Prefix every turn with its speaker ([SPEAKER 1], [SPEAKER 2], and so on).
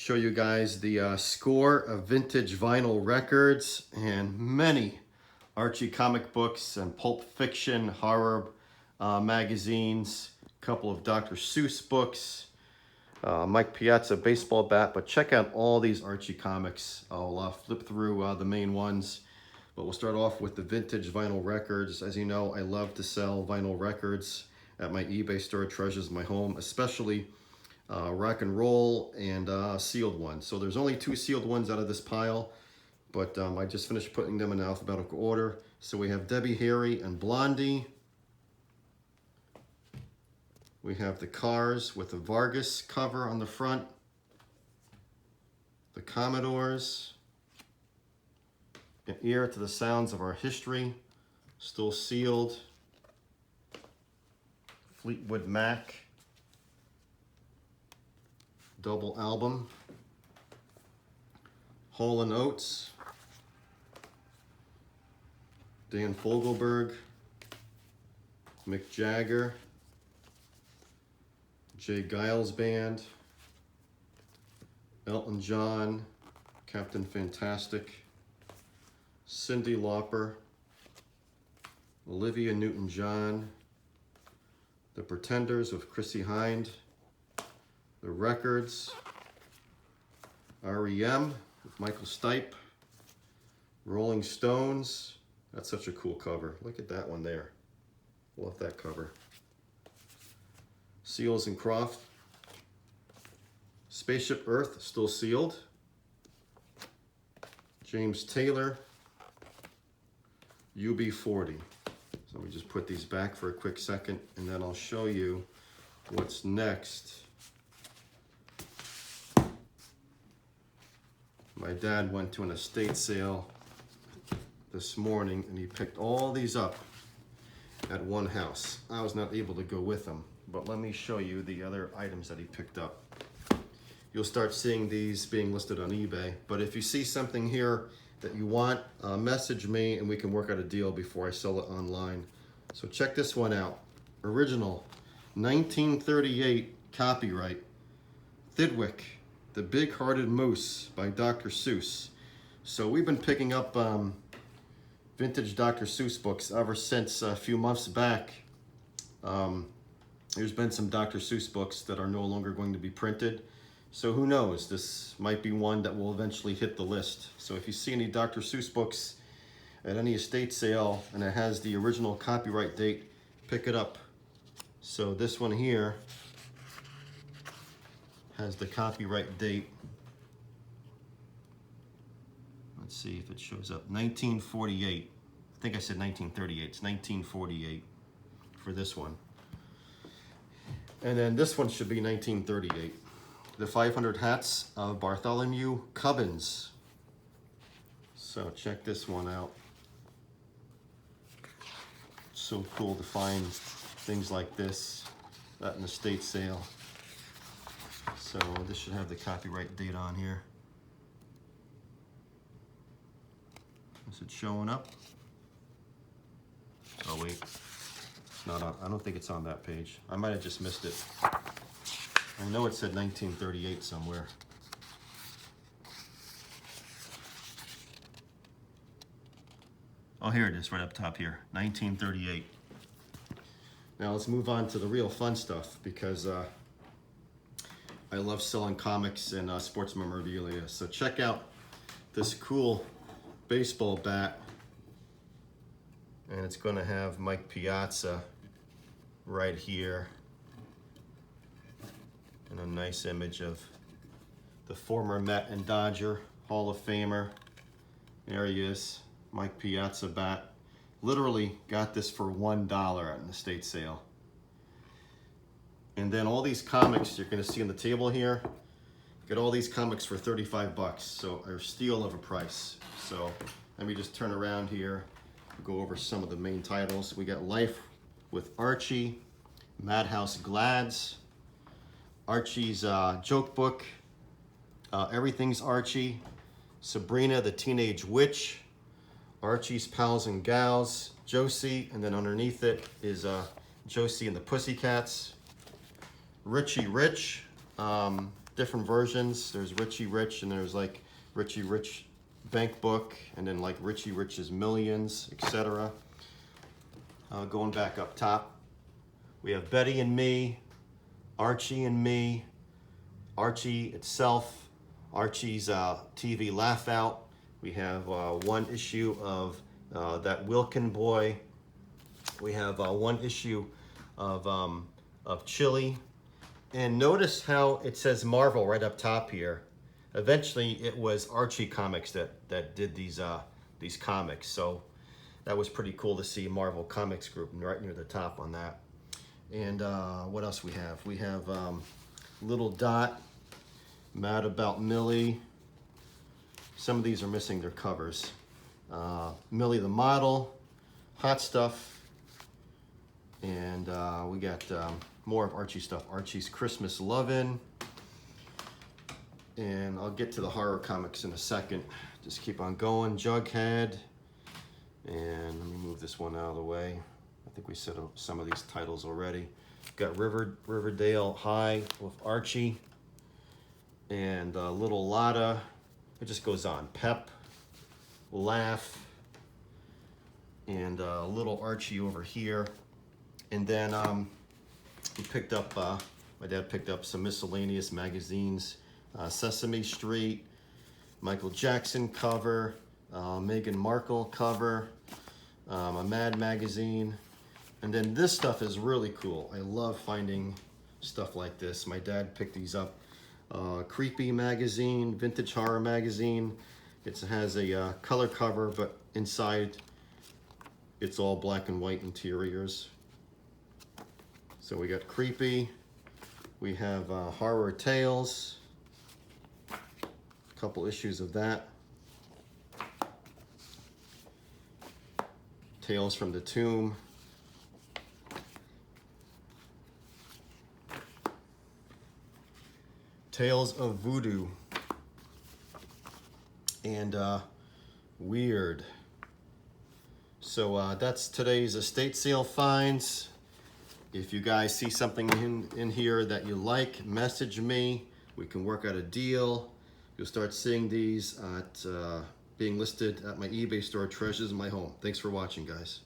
[SPEAKER 1] show you guys the score of vintage vinyl records and many Archie comic books and pulp fiction, horror magazines, a couple of Dr. Seuss books, Mike Piazza baseball bat. But check out all these Archie comics. I'll flip through the main ones, but we'll start off with the vintage vinyl records. As you know, I love to sell vinyl records at my eBay store, Treasures My Home, especially rock and roll and sealed ones. So there's only 2 sealed ones out of this pile, but I just finished putting them in alphabetical order. So we have Debbie Harry and Blondie. We have the Cars with the Vargas cover on the front. The Commodores. An ear to the sounds of our history. Still sealed. Fleetwood Mac. Double album. Hall & Oates. Dan Fogelberg. Mick Jagger. Jay Giles Band. Elton John. Captain Fantastic. Cyndi Lauper. Olivia Newton-John. The Pretenders with Chrissie Hynde. The Records. REM with Michael Stipe. Rolling Stones. That's such a cool cover. Look at that one there. Love that cover. Seals and Croft. Spaceship Earth, still sealed. James Taylor. UB40. So we just put these back for a quick second, and then I'll show you what's next. My dad went to an estate sale this morning, and he picked all these up at one house. I was not able to go with him, but let me show you the other items that he picked up. You'll start seeing these being listed on eBay, but if you see something here that you want, message me and we can work out a deal before I sell it online. So check this one out. Original 1938 copyright. Thidwick, The Big-Hearted Moose by Dr. Seuss. So we've been picking up vintage Dr. Seuss books ever since a few months back. There's been some Dr. Seuss books that are no longer going to be printed. So who knows, this might be one that will eventually hit the list. So if you see any Dr. Seuss books at any estate sale and it has the original copyright date, pick it up. So this one here has the copyright date. Let's see if it shows up. 1948. I think I said 1938. It's 1948 for this one. And then this one should be 1938. The 500 Hats of Bartholomew Cubbins. So check this one out. So cool to find things like this at an estate sale. So this should have the copyright date on here. Is it showing up? Oh wait, it's not on. I don't think it's on that page. I might have just missed it. I know it said 1938 somewhere. Oh, here it is, right up top here, 1938. Now let's move on to the real fun stuff, because I love selling comics and sports memorabilia. So check out this cool baseball bat, and it's going to have Mike Piazza right here, and a nice image of the former Met and Dodger Hall of Famer. There he is, Mike Piazza bat. Literally got this for $1 at an estate sale. And then all these comics you're going to see on the table here, get all these comics for 35 bucks, so a steal of a price. So let me just turn around here, go over some of the main titles. We got Life with Archie, Madhouse Glads, Archie's joke book, Everything's Archie, Sabrina the Teenage Witch, Archie's Pals and Gals, Josie, and then underneath it is Josie and the Pussycats, Richie Rich, different versions. There's Richie Rich, and there's like Richie Rich Bank Book, and then like Richie Rich's Millions, etc. Going back up top, we have Betty and Me, Archie and Me, Archie itself, Archie's TV Laugh Out. We have one issue of That Wilkin Boy. We have one issue of Chili. And notice how it says Marvel right up top here. Eventually, it was Archie Comics that did these comics. So that was pretty cool to see Marvel Comics Group right near the top on that. And what else we have? We have Little Dot, Mad About Millie. Some of these are missing their covers. Millie the Model, Hot Stuff, and we got more of Archie stuff. Archie's Christmas Lovin', and I'll get to the horror comics in a second. Just keep on going. Jughead, and let me move this one out of the way. I think we said some of these titles already. Got Riverdale High with Archie, and Little Lotta. It just goes on. Pep, Laugh, and Little Archie over here. And then we picked up, my dad picked up some miscellaneous magazines. Sesame Street, Michael Jackson cover, Meghan Markle cover, a Mad magazine. And then this stuff is really cool. I love finding stuff like this. My dad picked these up. Creepy magazine, vintage horror magazine. It has a color cover, but inside it's all black and white interiors. So we got Creepy. We have Horror Tales. A couple issues of that. Tales from the Tomb. Tales of Voodoo. And Weird. So that's today's estate sale finds. If you guys see something in here that you like, message me. We can work out a deal. You'll start seeing these at being listed at my eBay store, Treasures in My Home. Thanks for watching, guys.